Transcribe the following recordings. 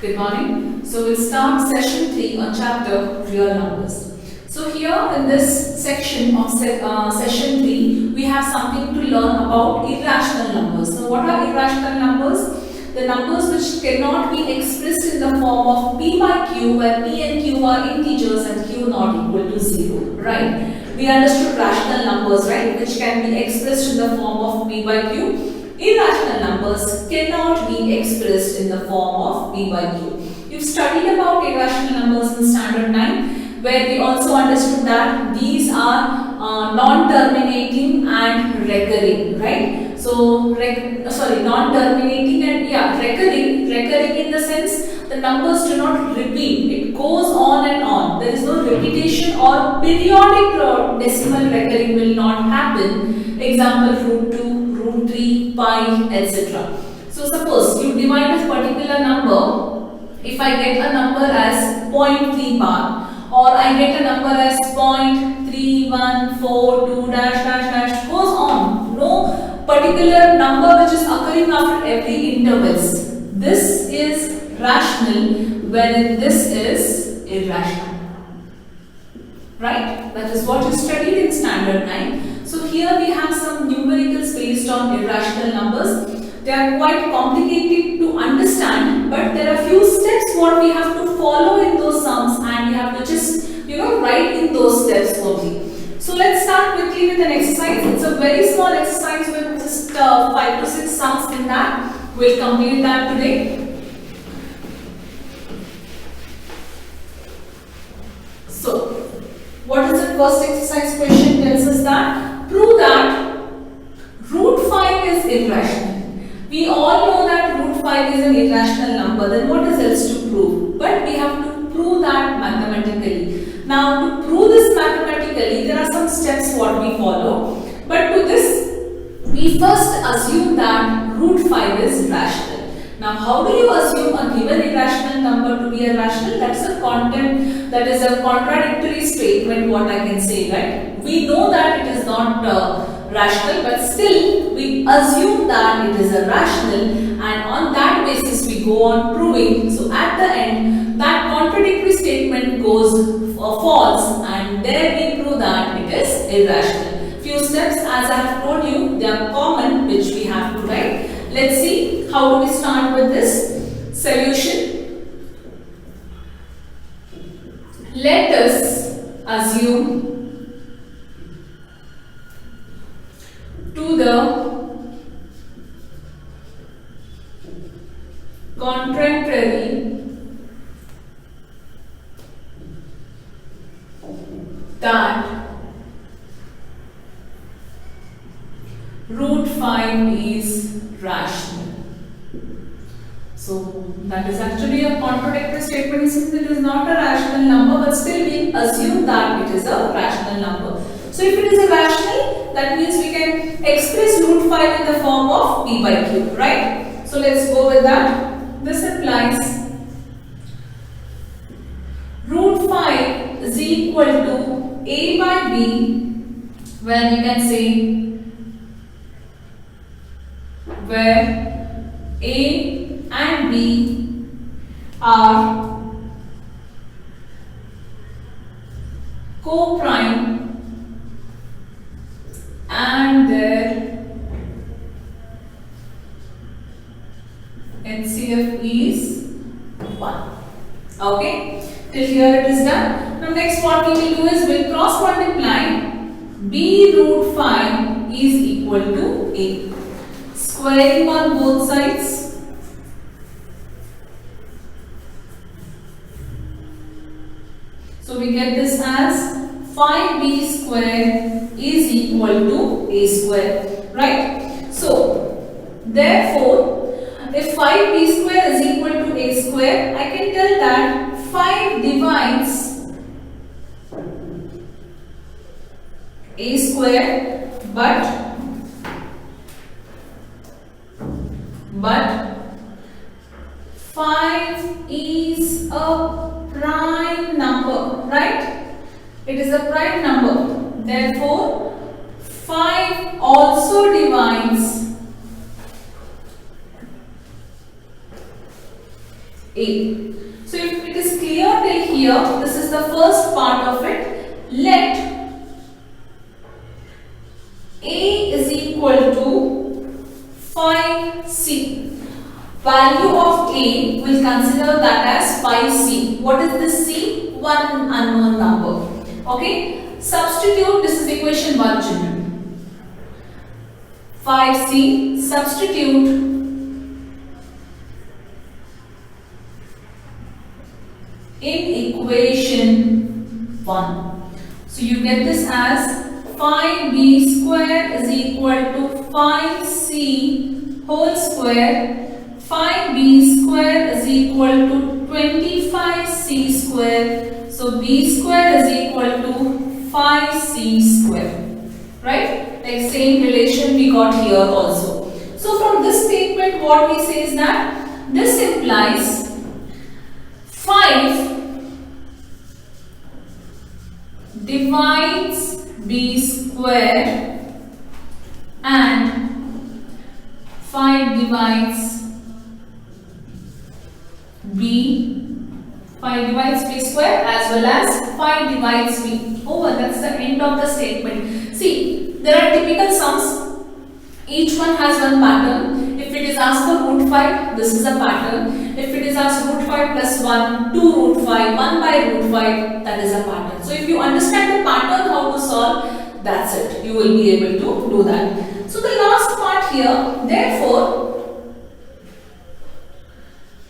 Good morning. So we'll start session 3 on chapter real numbers. So here in this section of session 3, we have something to learn about irrational numbers. So what are irrational numbers? The numbers which cannot be expressed in the form of p by q, where p and q are integers and q not equal to 0, right? We understood rational numbers, right, which can be expressed in the form of p by q. Irrational numbers cannot be expressed in the form of p by q. You've studied about irrational numbers in standard 9, where we also understood that these are non-terminating and recurring, right? So, non-terminating and recurring in the sense the numbers do not repeat. It goes on and on. There is no repetition or periodic decimal recurring will not happen. Example, root 2, root 3, pi, etc. So, suppose you divide a particular number. If I get a number as 0.3 bar, or I get a number as 0.3142 dash dash dash, goes on. No particular number which is occurring after every intervals. This is rational, wherein this is irrational. Right? That is what you studied in standard 9. So here we have some numericals based on irrational numbers. They are quite complicated to understand, but there are few steps what we have to follow in those sums, and we have to just write in those steps only. So let's start quickly with an exercise. It's a very small exercise with just 5 to 6 sums in that. We'll complete that today. So, what is the first exercise question? Tells us that prove that root 5 is irrational. We all know that root 5 is an irrational number. Then what is else to prove? But we have to prove that mathematically. Now, to prove this mathematically, there are some steps what we follow. But to this, we first assume that root 5 is rational. Now, how do you assume a given irrational number to be a rational? That's a content, that is a contradictory statement, what I can say, right? We know that it is not rational, but still we assume that it is a rational, and on that basis we go on proving. So at the end, that contradictory statement goes false, and there we prove that it is irrational. Few steps, as I have told you, they are common, which we have to write. Let's see how do we start with this solution. Let us assume to the contrary that root 5 is rational. So that is actually a contradictory statement since it is not a rational number, but still we assume that it is a rational number. So if it is a rational, that means we can express root 5 in the form of p by q, right? So let's go with that. This implies root 5 is equal to a by b, where we can say where a and b are co-prime and their HCF is 1. Okay, till here it is done. Now next what we will do is we'll cross multiply b root 5 is equal to a. Squaring on both sides. So we get this as 5b square is equal to a square, right? So therefore, if 5b square is equal to a square, I can tell that 5 divides a square, but 5 is a prime number, right? It is a prime number. Therefore, 5 also divides A. So if it is clear till here, this is the first part of it. Let A is equal to 5C. Value of A, will consider that as 5C. What is this C? One unknown number. Okay. Substitute, this is equation 1 children. 5C, substitute in equation 1. So you get this as 5B square is equal to 5C whole square. 5B square is equal to 25C square. So B square is equal to 5C square. Right? Like same relation we got here also. So from this statement what we say is that this implies 5 divides B square and 5 divides5 divides B square as well as 5 divides B. Over. That's the end of the statement. See, there are typical sums. Each one has one pattern. If it is asked for root 5, this is a pattern. If it is asked root 5 plus 1, 2 root 5, 1 by root 5, that is a pattern. So if you understand the pattern how to solve, that's it. You will be able to do that. So the last part here, therefore,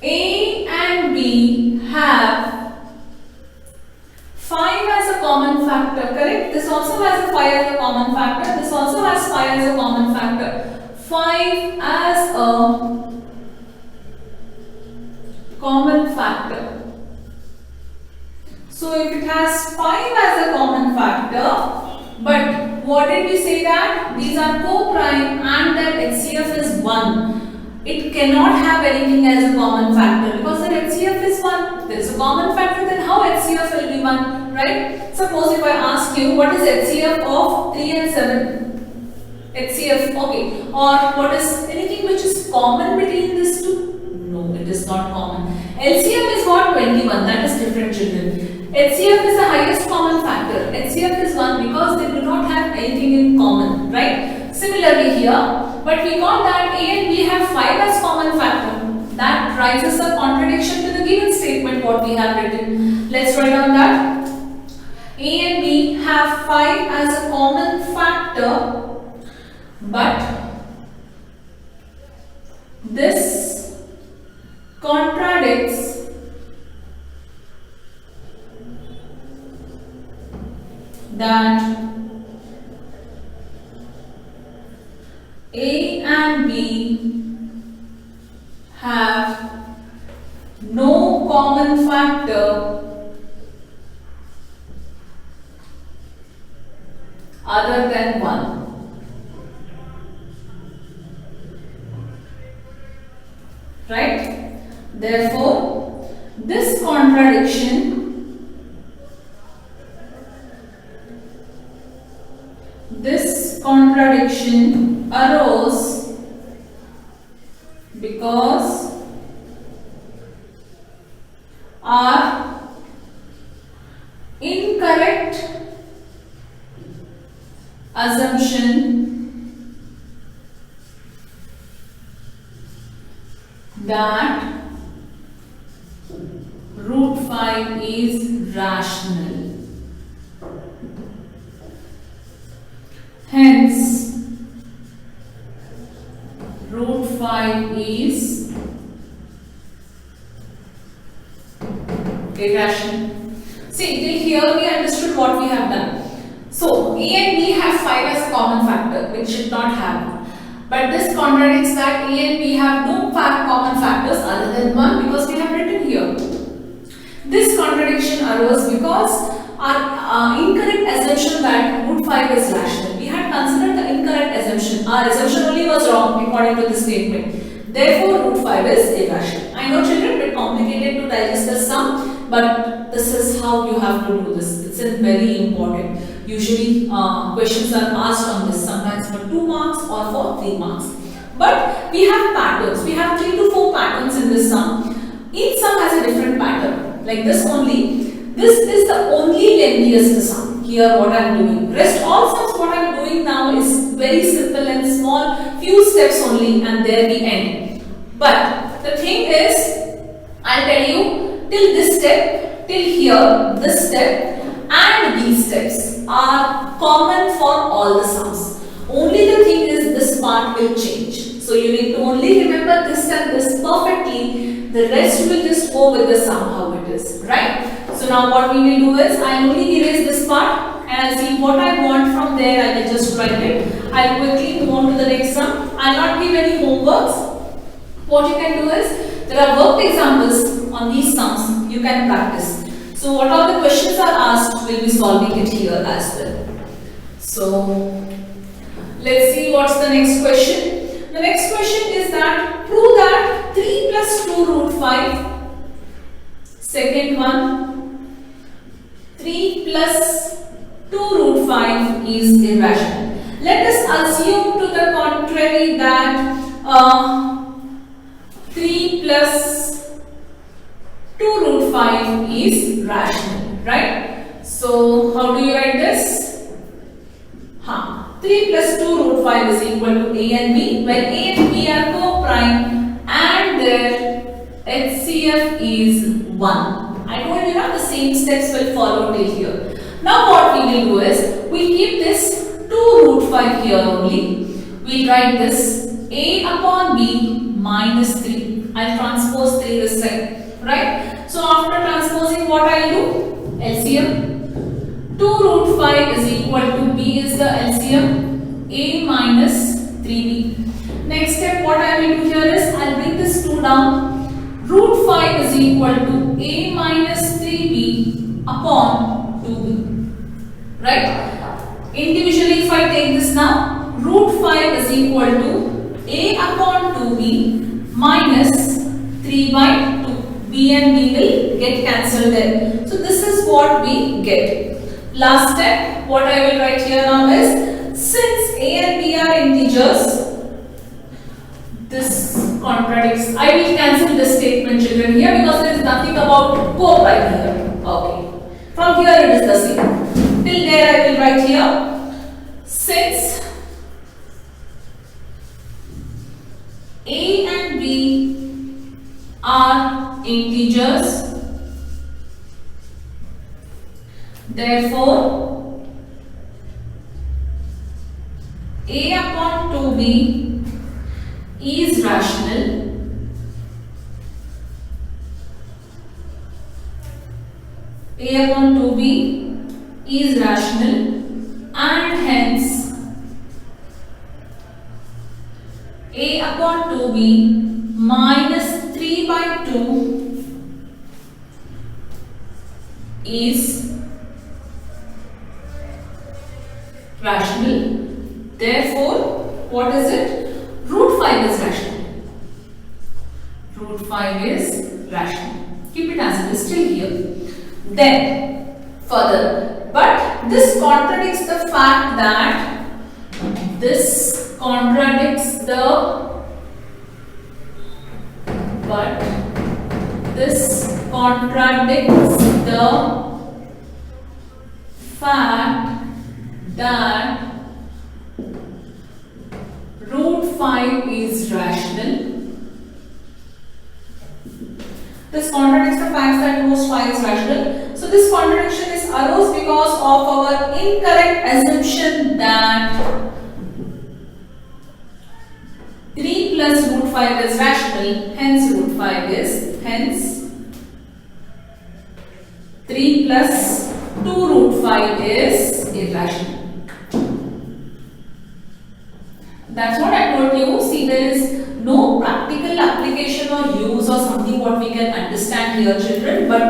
A and B have 5 as a common factor, correct? This also has a 5 as a common factor. This also has 5 as a common factor. 5 as a common factor. So if it has 5 as a common factor, but what did we say that? These are co-prime and their HCF is 1. It cannot have anything as a common factor because the HCF is 1. There is a common factor, then how HCF will be 1, right? Suppose if I ask you what is HCF of 3 and 7? HCF, okay. Or what is anything which is common between these two? No, it is not common. LCM is what? 21. That is different, children. HCF is the highest common factor. HCF is 1 because they do not have anything in common, right? Similarly here, but we got that A and B have 5 as common factor. That rises a contradiction to the given statement what we have written. Let's write down that. A and B have 5 as a common factor, but this contradicts that A and B have no common factor other than 1. Right? Therefore, this contradiction arose because our incorrect assumption that root 5 is rational. Hence, root 5 is irrational. See, till here we understood what we have done. So, A and B have 5 as a common factor, which should not have. But this contradicts that A and B have no common factors other than 1 because we have written here. This contradiction arose because our incorrect assumption that root 5 is rational. We had considered the incorrect assumption. Our assumption only was wrong according to the statement. Therefore, root 5 is irrational. I know children, it's complicated to digest the sum, but this is how you have to do this. It's very important. Usually, questions are asked on this, sometimes for 2 marks or for 3 marks. But we have patterns. We have 3 to 4 patterns in this sum. Each sum has a different pattern. Like this only. This is the only lengthiest sum. Here what I am doing. Rest all sums what I am doing now is very simple and small. Few steps only and there we end. But the thing is, I'll tell you till this step, till here, this step and these steps are common for all the sums. Only the thing is this part will change. So you need to only remember this and this perfectly. The rest will just go with the sum how it is, right? So now what we will do is I'll only erase this part and I'll see what I want from there. I will just write it. I'll quickly move on to the next sum. I'll not give any homeworks. What you can do is there are worked examples on these sums you can practice. So what all the questions are asked, we'll be solving it here as well. So let's see what's the next question. The next question is that prove that 3 plus 2 root 5. Second one, 3 plus 2 root 5 is irrational. Let us assume to the contrary that 3 plus 2 root 5 is rational, right? So how do you write this? 3 plus 2 root 5 is equal to a and b, where a and b are co-prime and their HCF is 1. I told you the same steps will follow till here. Now what we will do is, we'll keep this 2 root 5 here only. We'll write this a upon b minus 3. I'll transpose 3 this side, right? So after transposing, what I'll do? LCM. 2 root 5 is equal to b is the LCM, a minus 3b. Next step what I will do here is, I'll bring this 2 down. Root 5 is equal to a minus 3b upon 2b, right? Individually if I take this now, root 5 is equal to a upon 2b minus 3 by 2. b and b will get cancelled there. So this is what we get. Last step, what I will write here now is, since a and b are integers, this contradicts. I will cancel this statement, children, here because there is nothing about co-prime here. Okay. From here it is the same. Till there I will write here, since a and b are integers, therefore a upon 2b is rational a upon 2b is rational and hence a upon 2b minus 3 by 2 is rational. Therefore, what is it? Root 5 is rational. Root 5 is rational. Keep it as it is till here. Then, further, but this contradicts the fact that this contradicts the fact that root 5 is rational. This contradicts the fact that root 5 is rational. So this contradiction is arose because of our incorrect assumption that 3 plus root 5 is rational, hence root 5 is, hence 3 plus 2 root 5 is irrational. That's what I told you. See, there is no practical application or use or something what we can understand here, children. But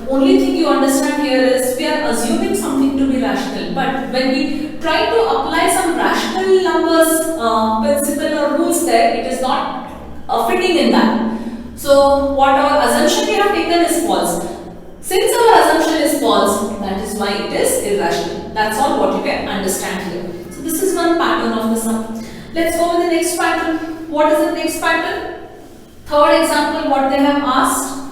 only thing you understand here is we are assuming something to be rational. But when we try to apply some rational numbers principle or rules there, it is not fitting in that. So what our assumption we have taken is false. Since our assumption is false, that is why it is irrational. That's all what you can understand here. So this is one pattern of the sum. Let's go with the next pattern. What is the next pattern? Third example, what they have asked.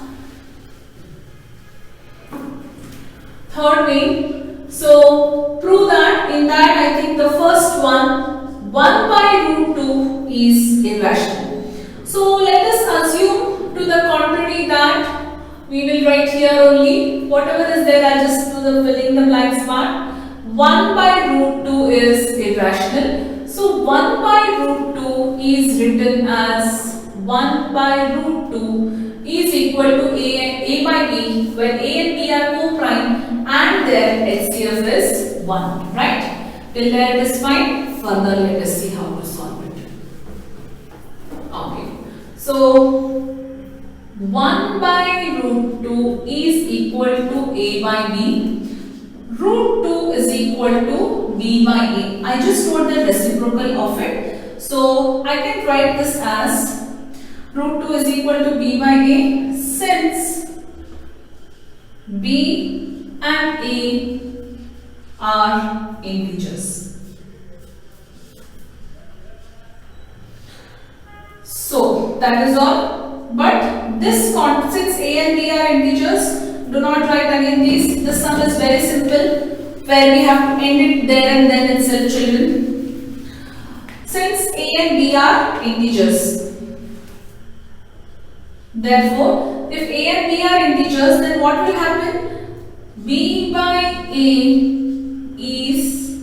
third way. So prove that. In that, I think the first one, 1 by root 2 is irrational. So let us assume to the contrary that we will write here only whatever is there. I'll just do the filling the blanks part. 1 by root 2 is irrational. So 1 by root 2 is written as 1 by root 2 is equal to a by b, where a and b are co-prime and their HCF is 1, right? Till there it is fine. Further let us see how to solve it. Okay. So 1 by root 2 is equal to a by b. Root 2 is equal to b by a. I just wrote the reciprocal of it. So I can write this as root 2 is equal to b by a, since b and a are integers. So that is all. But this since a and b are integers, do not write again these. The sum is very simple, where we have to end it there and then itself, children. Since a and b are integers, therefore, if a and b are integers, then what will happen? B by a is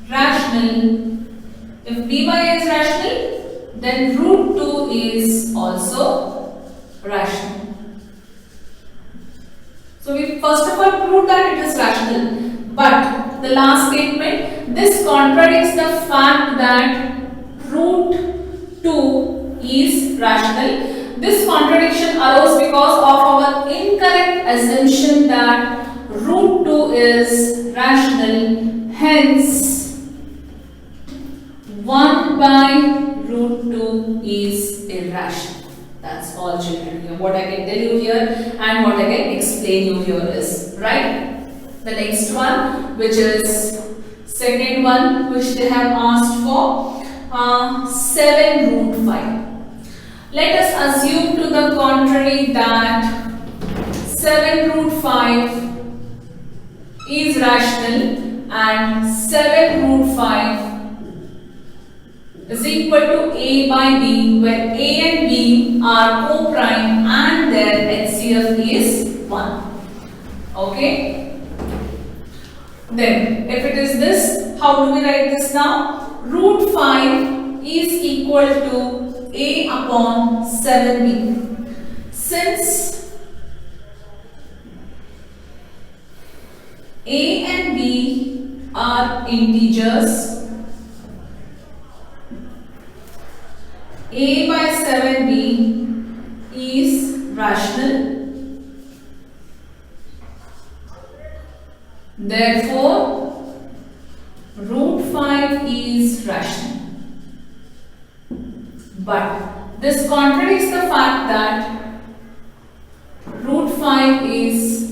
rational. If b by a is rational, then root 2 is also rational. So we first of all proved that it is rational. But the last statement, this contradicts the fact that root 2 is rational. This contradiction arose because of our incorrect assumption that root 2 is rational. Hence, 1 by root 2 is irrational. That's all, children. What I can tell you here and what I can explain you here is, right? The next one, which is second one, which they have asked for, 7 root 5. Let us assume to the contrary that 7 root 5 is rational and 7 root 5 is equal to a by b, where a and b are co-prime and their HCF is 1. Okay. Then, if it is this, how do we write this now? Root 5 is equal to a upon 7b. Since a and b are integers, a by 7b is rational. Therefore, root 5 is rational. But this contradicts the fact that root 5 is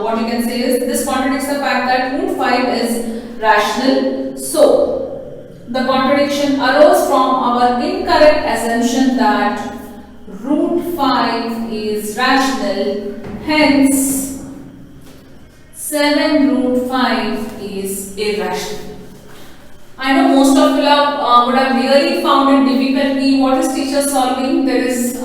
what you can say is this contradicts the fact that root 5 is rational. So the contradiction arose from our incorrect assumption that root 5 is rational. Hence 7 root 5 is irrational. I know most of you would have really found it difficulty. What is teacher solving? There is,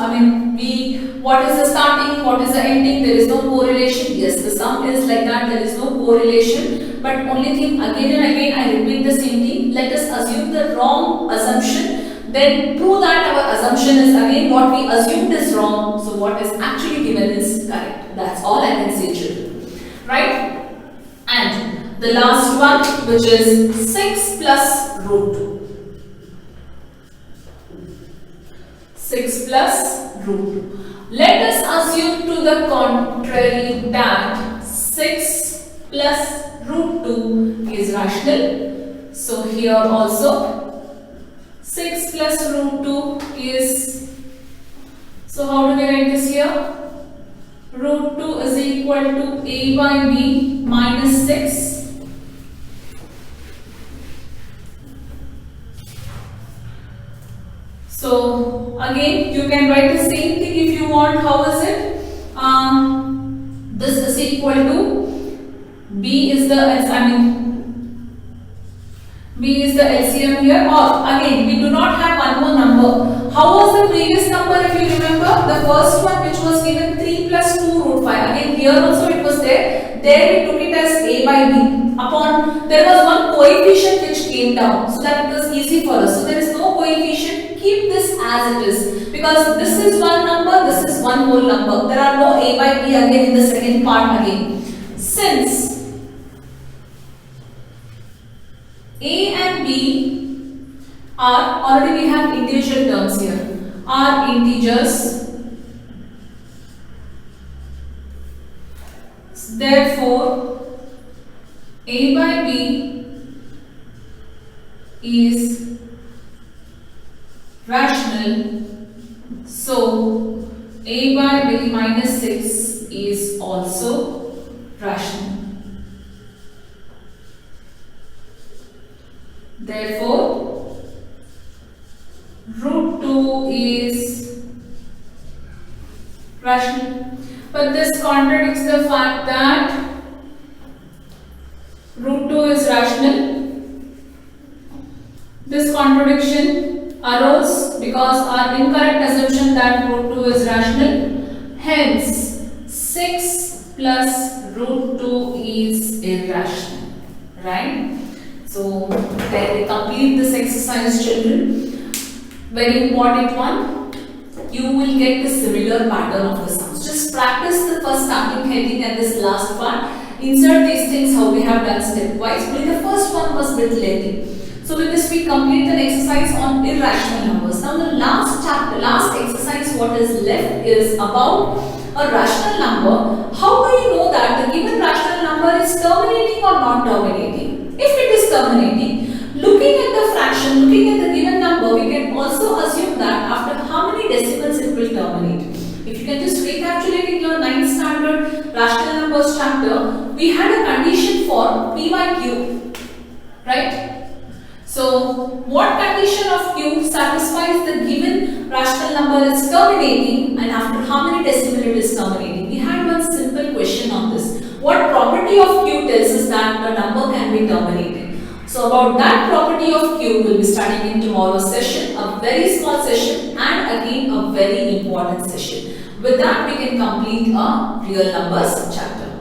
what is the starting, what is the ending? There is no correlation. Yes, the sum is like that. There is no correlation. But only thing, again and again, I repeat the same thing. Let us assume the wrong assumption. Then prove that our assumption is again what we assumed is wrong. So what is actually given is correct. That's all I can say, children. Right? And the last one, which is 6 plus root 2. 6 plus root 2. Let us assume to the contrary that 6 plus root 2 is rational. So here also 6 plus root 2 is, so how do we write this here? Root 2 is equal to a by b minus 6. So Again, you can write the same thing if you want. How is it? This is equal to B is the B is the LCM here, or again we do not have one more number. How was the previous number if you remember? The first one which was given 3 plus 2 root 5. Again here also it was there. There we took it as A by B. Upon there was one coefficient which came down so that it was easy for us. So there is no coefficient. Keep this as it is because this is one number, this is one whole number. There are no A by B again in the second part again. Since A and B are already we have individual terms here, are integers. Therefore, A by B is rational. So, A by B minus 6 is also rational. Therefore, root 2 is rational. But this contradicts the fact that root 2 is rational. This contradiction arose because our incorrect assumption that root 2 is rational. Hence, 6 plus root 2 is irrational. Right? So, there we complete this exercise, children. Very important one. You will get the similar pattern of the sums. Just practice the first starting heading and this last part. Insert these things how we have done stepwise. Only the first one was a bit lengthy. So with this we complete an exercise on irrational numbers. Now the last exercise what is left is about a rational number. How do you know that the given rational number is terminating or not terminating? If it is terminating, looking at the fraction, looking at the given number, we can also assume that after how many decimals it will terminate. If you can just recapitulate in your 9th standard rational numbers chapter, we had a condition for P by Q, right? So, what condition of Q satisfies the given rational number is terminating and after how many decimal it is terminating? We had one simple question on this. What property of Q tells us that the number can be terminated? So about that property of Q will be studying in tomorrow's session, a very small session and again a very important session. With that we can complete a real numbers chapter.